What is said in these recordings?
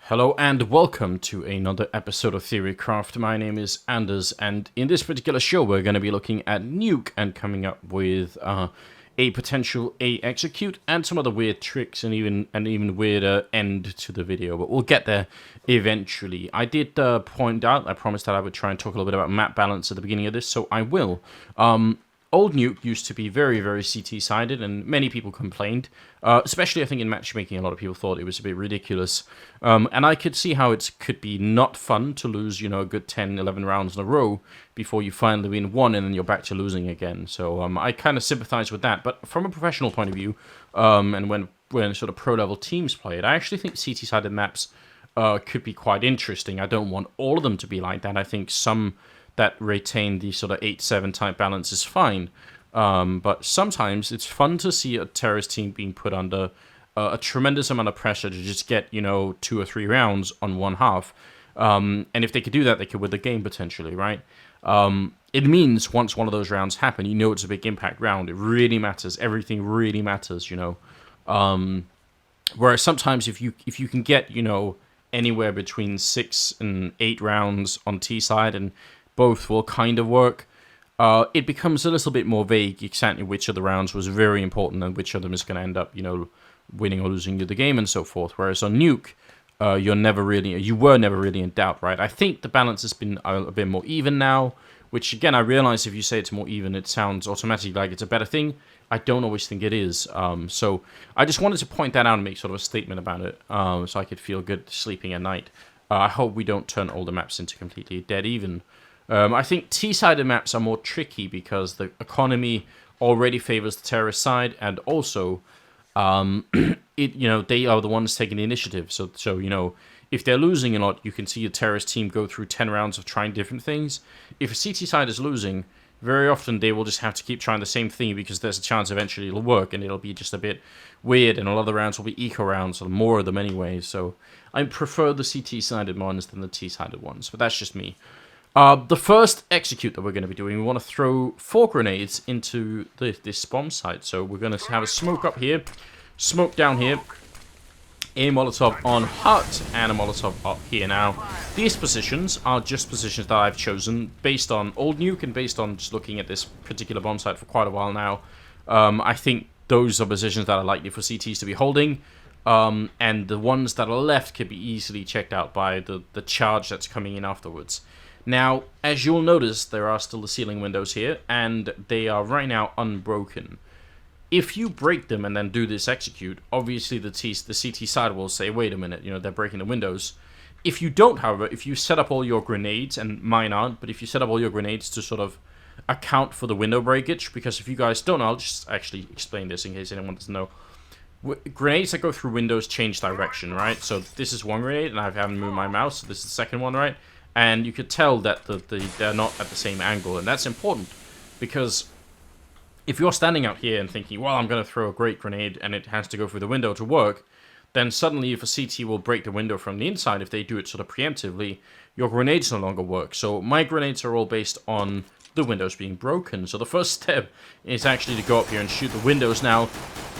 Hello and welcome to another episode of Theorycraft. My name is Anders, and in this particular show we're going to be looking at Nuke and coming up with a potential A execute and some other weird tricks and even weirder end to the video, but we'll get there eventually. I did point out, I promised that I would try and talk a little bit about map balance at the beginning of this, so I will. Old Nuke used to be very, very CT-sided, and many people complained. Especially, I think, in matchmaking, a lot of people thought it was a bit ridiculous. And I could see how it could be not fun to lose, a good 10, 11 rounds in a row before you finally win one, and then you're back to losing again. So I kind of sympathize with that. But from a professional point of view, and when sort of pro-level teams play it, I actually think CT-sided maps could be quite interesting. I don't want all of them to be like that. I think some that retain the sort of 8-7 type balance is fine. But sometimes it's fun to see a terrorist team being put under a tremendous amount of pressure to just get, 2 or 3 rounds on one half. And if they could do that, they could win the game potentially, right? It means once one of those rounds happen, it's a big impact round. It really matters. Everything really matters, Whereas sometimes if you can get, anywhere between 6 and 8 rounds on T side and both will kind of work, it becomes a little bit more vague exactly which of the rounds was very important and which of them is going to end up, winning or losing the game and so forth. Whereas on Nuke, you were never really in doubt, right? I think the balance has been a bit more even now, which again, I realize if you say it's more even, it sounds automatically like it's a better thing. I don't always think it is. So I just wanted to point that out and make sort of a statement about it, so I could feel good sleeping at night. I hope we don't turn all the maps into completely dead even. I think T-sided maps are more tricky because the economy already favors the terrorist side, and also, they are the ones taking the initiative. So if they're losing a lot, you can see a terrorist team go through 10 rounds of trying different things. If a CT side is losing, very often they will just have to keep trying the same thing because there's a chance eventually it'll work, and it'll be just a bit weird, and a lot of the rounds will be eco rounds, or more of them anyway. So I prefer the CT-sided ones than the T-sided ones, but that's just me. The first execute that we're going to be doing, we want to throw 4 grenades into this bomb site. So we're going to have a smoke up here, smoke down here, a Molotov on hut, and a Molotov up here. Now, these positions are just positions that I've chosen based on Old Nuke and based on just looking at this particular bomb site for quite a while now. I think those are positions that are likely for CTs to be holding. And the ones that are left can be easily checked out by the charge that's coming in afterwards. Now, as you'll notice, there are still the ceiling windows here, and they are right now unbroken. If you break them and then do this execute, obviously the CT side will say, wait a minute, they're breaking the windows. If you don't, however, if you set up all your grenades, and mine aren't, but if you set up all your grenades to sort of account for the window breakage, because if you guys don't know, I'll just actually explain this in case anyone doesn't know. Grenades that go through windows change direction, right? So this is one grenade, and I haven't moved my mouse, so this is the second one, right? And you could tell that they're not at the same angle, and that's important because if you're standing out here and thinking, well, I'm going to throw a great grenade and it has to go through the window to work, then suddenly if a CT will break the window from the inside, if they do it sort of preemptively, your grenades no longer work. So my grenades are all based on the windows being broken. So the first step is actually to go up here and shoot the windows. Now,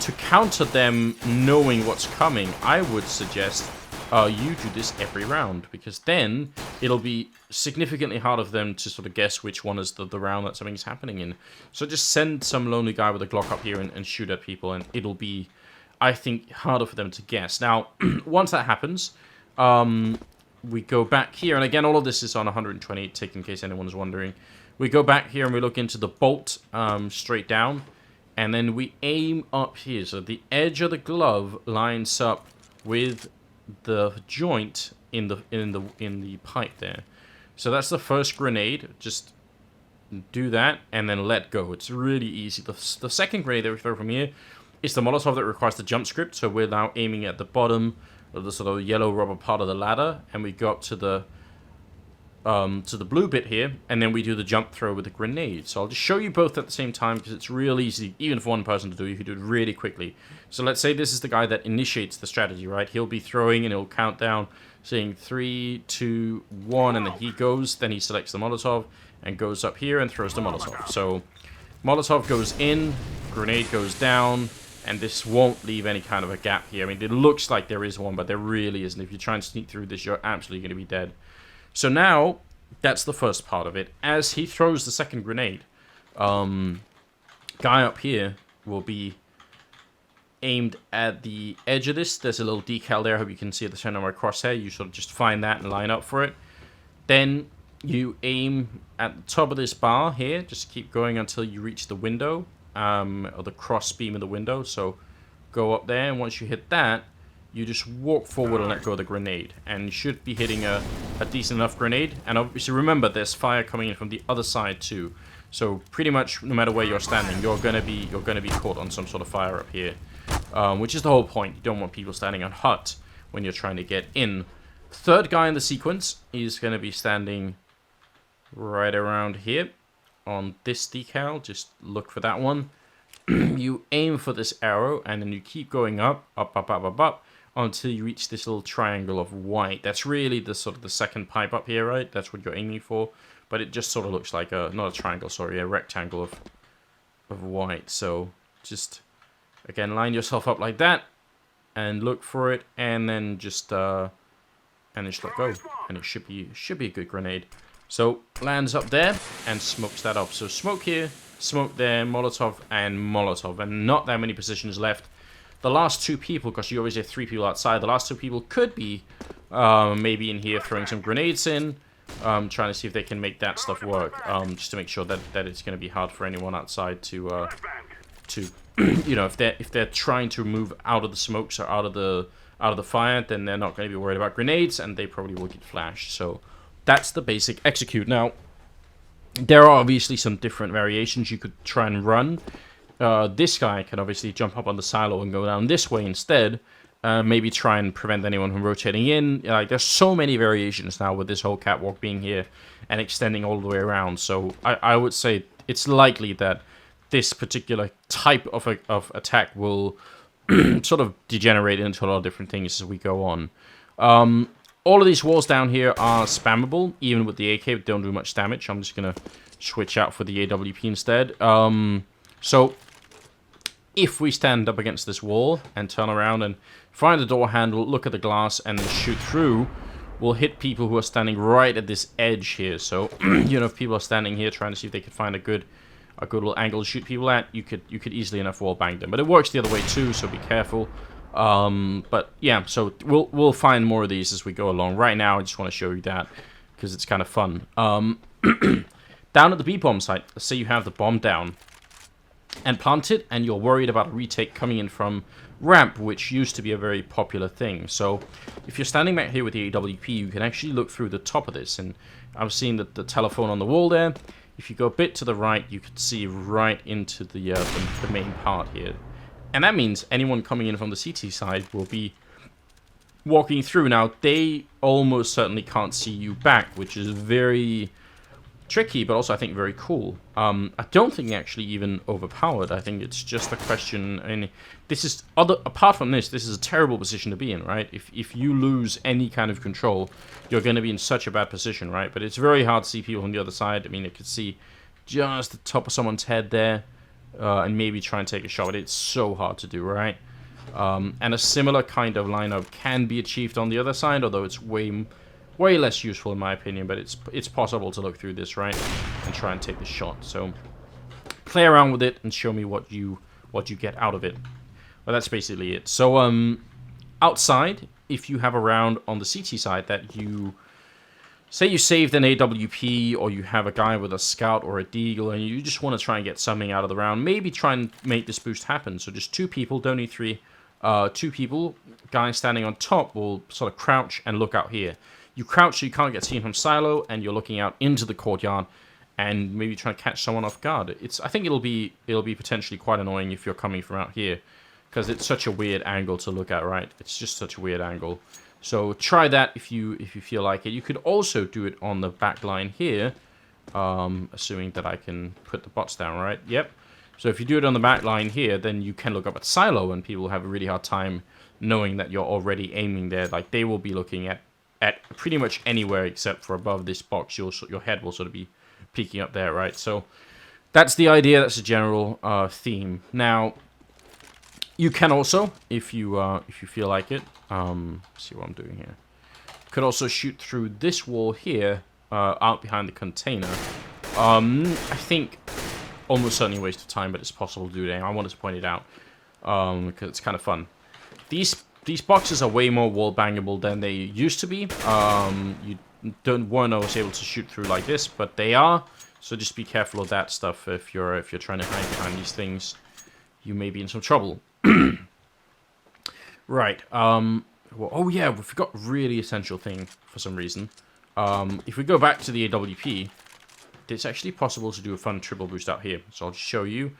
to counter them knowing what's coming, I would suggest you do this every round, because then it'll be significantly harder for them to sort of guess which one is the round that something's happening in. So just send some lonely guy with a Glock up here and shoot at people, and it'll be, I think, harder for them to guess. Now, once that happens, we go back here, and again, all of this is on 128 tick, in case anyone's wondering. We go back here and we look into the bolt straight down, and then we aim up here. So the edge of the glove lines up with the joint in the pipe there. So that's the first grenade. Just do that and then let go. It's really easy. The second grenade that we throw from here is the Molotov that requires the jump script. So we're now aiming at the bottom of the sort of yellow rubber part of the ladder, and we go up to the blue bit here, and then we do the jump throw with the grenade. So I'll just show you both at the same time because it's real easy, even for one person to do. You can do it really quickly. So let's say this is the guy that initiates the strategy, right? He'll be throwing and he'll count down, saying 3, 2, 1, and then he goes. Then he selects the Molotov and goes up here and throws the Molotov. So Molotov goes in, grenade goes down, And this won't leave any kind of a gap here. I mean, it looks like there is one, but there really isn't. If you try and sneak through this, you're absolutely going to be dead. So now, that's the first part of it. As he throws the second grenade, guy up here will be aimed at the edge of this. There's a little decal there. I hope you can see at the center of my crosshair. You sort of just find that and line up for it. Then you aim at the top of this bar here. Just keep going until you reach the window. Or the cross beam of the window. So go up there, and once you hit that, you just walk forward and let go of the grenade. And you should be hitting a decent enough grenade. And obviously remember, there's fire coming in from the other side too. So pretty much no matter where you're standing, you're gonna be caught on some sort of fire up here. Which is the whole point. You don't want people standing on hut when you're trying to get in. Third guy in the sequence is gonna be standing right around here. On this decal, just look for that one. You aim for this arrow, and then you keep going up, until you reach this little triangle of white. That's really the sort of the second pipe up here, right? That's what you're aiming for. But it just sort of looks like a, not a triangle, sorry, a rectangle of white. So just, again, line yourself up like that, and look for it, and then just let go. And it should be a good grenade. So, lands up there and smokes that up. So, smoke here, smoke there, Molotov, and not that many positions left. The last two people, because you always have 3 people outside, the last 2 people could be maybe in here throwing some grenades in, trying to see if they can make that stuff work, just to make sure that it's going to be hard for anyone outside to you know, if they're trying to move out of the smokes or out of the fire, then they're not going to be worried about grenades, and they probably will get flashed. So that's the basic execute. Now, there are obviously some different variations you could try and run. This guy can obviously jump up on the silo and go down this way instead. Maybe try and prevent anyone from rotating in. Like, there's so many variations now with this whole catwalk being here and extending all the way around. So I would say it's likely that this particular type of attack will sort of degenerate into a lot of different things as we go on. All of these walls down here are spammable, even with the AK, but don't do much damage. I'm just going to switch out for the AWP instead. So, if we stand up against this wall and turn around and find the door handle, look at the glass, and then shoot through, we'll hit people who are standing right at this edge here. So, you know, if people are standing here trying to see if they can find a good little angle to shoot people at, you could easily enough wall bang them. But it works the other way too, so be careful. But yeah, so we'll find more of these as we go along. Right now, I just want to show you that because it's kind of fun. Down at the B-bomb site, let's say you have the bomb down and planted, and you're worried about a retake coming in from ramp, which used to be a very popular thing. So if you're standing back here with the AWP, you can actually look through the top of this, and I've seen the telephone on the wall there. If you go a bit to the right, you can see right into the main part here. And that means anyone coming in from the CT side will be walking through. Now, they almost certainly can't see you back, which is very tricky, but also I think very cool. I don't think actually even overpowered. I think it's just a question, and this is, apart from this is a terrible position to be in, right? If you lose any kind of control, you're going to be in such a bad position, right? But it's very hard to see people on the other side. I mean, you could see just the top of someone's head there, and maybe try and take a shot, but it's so hard to do, right? And a similar kind of lineup can be achieved on the other side, although it's way less useful in my opinion, but it's possible to look through this, right, and try and take the shot. So play around with it and show me what you get out of it. Well, that's basically it. So outside, if you have a round on the CT side that you say you saved an AWP, or you have a guy with a scout or a deagle, and you just want to try and get something out of the round, maybe try and make this boost happen. So just 2 people, don't need 3. 2 people, guy standing on top will sort of crouch and look out here. You crouch so you can't get seen from silo, and you're looking out into the courtyard, and maybe try to catch someone off guard. I think it'll be potentially quite annoying if you're coming from out here, because it's such a weird angle to look at, right? It's just such a weird angle. So try that if you feel like it. You could also do it on the back line here, assuming that I can put the bots down, right? Yep. So if you do it on the back line here, then you can look up at silo, and people will have a really hard time knowing that you're already aiming there. Like, they will be looking at pretty much anywhere except for above this box. Your head will sort of be peeking up there, right? So that's the idea. That's the general theme. Now, You can also, if you feel like it, see what I'm doing here. You could also shoot through this wall here, out behind the container. I think almost certainly a waste of time, but it's possible to do that. I wanted to point it out because it's kind of fun. These boxes are way more wall bangable than they used to be. You weren't always able to shoot through like this, but they are. So just be careful of that stuff. If you're trying to hide behind these things, you may be in some trouble. Right. Well, oh yeah, we forgot a really essential thing for some reason. If we go back to the AWP, it's actually possible to do a fun triple boost out here. So I'll just show you.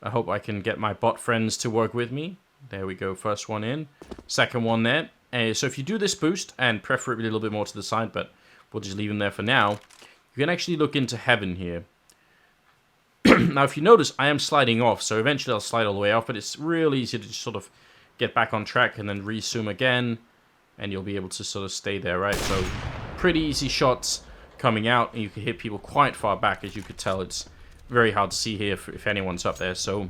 I hope I can get my bot friends to work with me. There we go. First one in. Second one there. So if you do this boost, and preferably a little bit more to the side, but we'll just leave them there for now, you can actually look into heaven here. Now, if you notice, I am sliding off, so eventually I'll slide all the way off, but it's real easy to just sort of get back on track and then resume again, and you'll be able to sort of stay there, right? So, pretty easy shots coming out, and you can hit people quite far back, as you could tell. It's very hard to see here if anyone's up there, so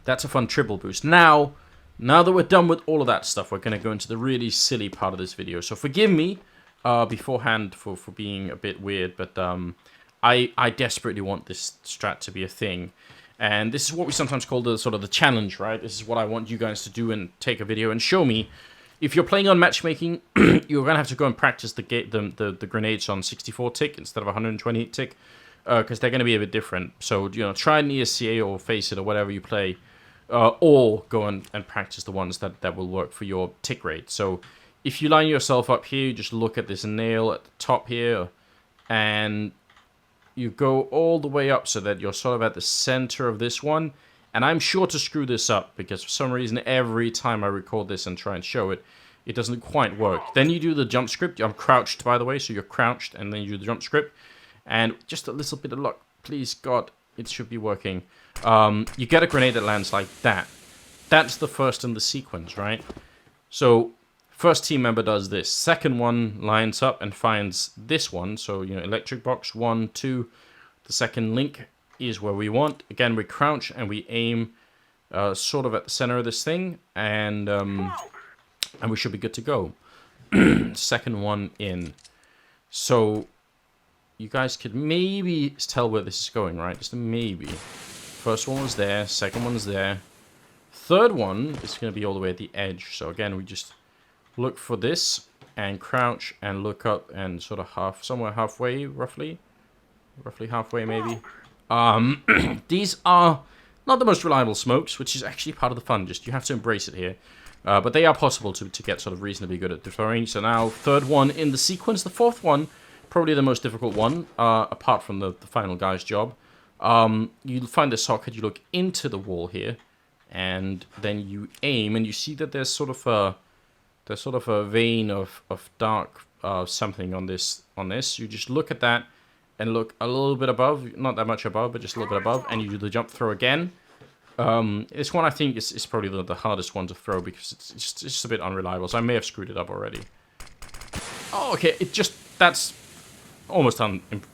that's a fun triple boost. Now that we're done with all of that stuff, we're going to go into the really silly part of this video. So forgive me beforehand for being a bit weird, but I desperately want this strat to be a thing. And this is what we sometimes call the sort of the challenge, right? This is what I want you guys to do and take a video and show me. If you're playing on matchmaking, you're going to have to go and practice the grenades on 64 tick instead of 128 tick, because they're going to be a bit different. So, you know, try an ESCA or Face It or whatever you play, or go and practice the ones that will work for your tick rate. So if you line yourself up here, you just look at this nail at the top here, and you go all the way up so that you're sort of at the center of this one. And I'm sure to screw this up, because for some reason every time I record this and try and show it, it doesn't quite work. Then you do the jump script. I'm crouched, by the way, so you're crouched, and then you do the jump script. And just a little bit of luck, please God, it should be working. You get a grenade that lands like that. That's the first in the sequence, right? So first team member does this. Second one lines up and finds this one. So, you know, electric box, 1, 2. The second link is where we want. Again, we crouch and we aim sort of at the center of this thing, and we should be good to go. Second one in. So you guys could maybe tell where this is going, right? Just a maybe. First one was there. Second one's there. Third one is going to be all the way at the edge. So again, we just look for this and crouch and look up and sort of somewhere halfway, roughly halfway maybe. These are not the most reliable smokes, which is actually part of the fun. Just you have to embrace it here. But they are possible to get sort of reasonably good at throwing. So now, third one in the sequence. The fourth one, probably the most difficult one, apart from the final guy's job. You find the socket, you look into the wall here, and then you aim, and you see that there's sort of a vein of dark something on this. You just look at that and look a little bit above, not that much above, but just a little bit above, and you do the jump throw again. This one I think is probably the hardest one to throw, because it's just a bit unreliable, so I may have screwed it up already. Oh, okay, that's almost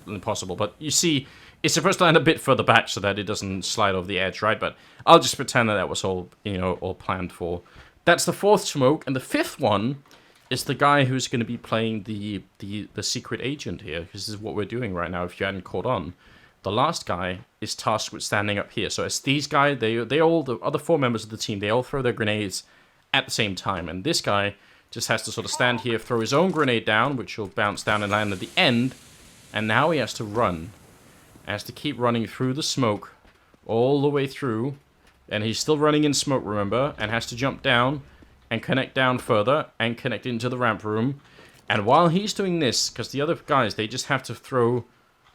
impossible, but you see, it's supposed to land a bit further back so that it doesn't slide over the edge, right? But I'll just pretend that was all, all planned for. That's the fourth smoke, and the fifth one is the guy who's going to be playing the secret agent here, because this is what we're doing right now, if you hadn't caught on. The last guy is tasked with standing up here. So as these guys, they all, the other 4 members of the team, they all throw their grenades at the same time. And this guy just has to sort of stand here, throw his own grenade down, which will bounce down and land at the end. And now he has to run. He has to keep running through the smoke all the way through. And he's still running in smoke, remember, and has to jump down and connect down further and connect into the ramp room. And while he's doing this, because the other guys, they just have to throw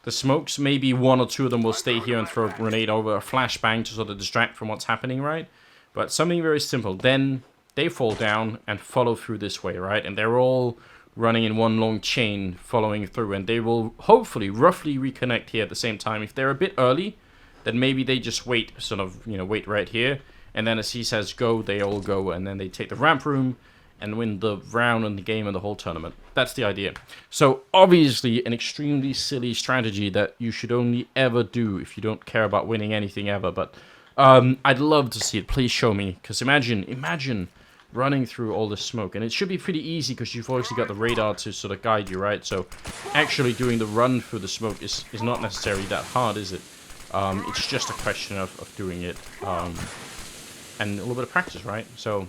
the smokes, maybe 1 or 2 of them will stay here and throw a grenade over a flashbang to sort of distract from what's happening, right? But something very simple. Then they fall down and follow through this way, right? And they're all running in one long chain following through, and they will hopefully roughly reconnect here at the same time. If they're a bit early, then maybe they just wait, sort of, wait right here. And then as he says go, they all go, and then they take the ramp room and win the round and the game and the whole tournament. That's the idea. So obviously an extremely silly strategy that you should only ever do if you don't care about winning anything ever. But I'd love to see it. Please show me, because imagine running through all this smoke, and it should be pretty easy because you've obviously got the radar to sort of guide you, right? So actually doing the run through the smoke is not necessarily that hard, is it? It's just a question of doing it, and a little bit of practice, right? So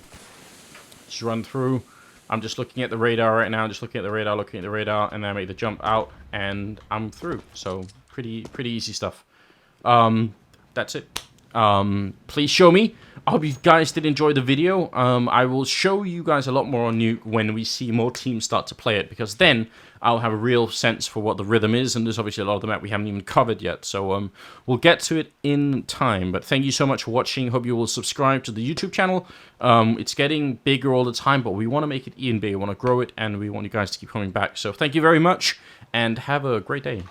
just run through. I'm just looking at the radar right now, just looking at the radar, and then I make the jump out, and I'm through. So pretty easy stuff. That's it. Please show me. I hope you guys did enjoy the video. I will show you guys a lot more on Nuke when we see more teams start to play it, because then I'll have a real sense for what the rhythm is, and there's obviously a lot of the map we haven't even covered yet, so we'll get to it in time. But thank you so much for watching. Hope you will subscribe to the YouTube channel. It's getting bigger all the time, but we want to make it even bigger. We want to grow it, and we want you guys to keep coming back. So thank you very much, and have a great day.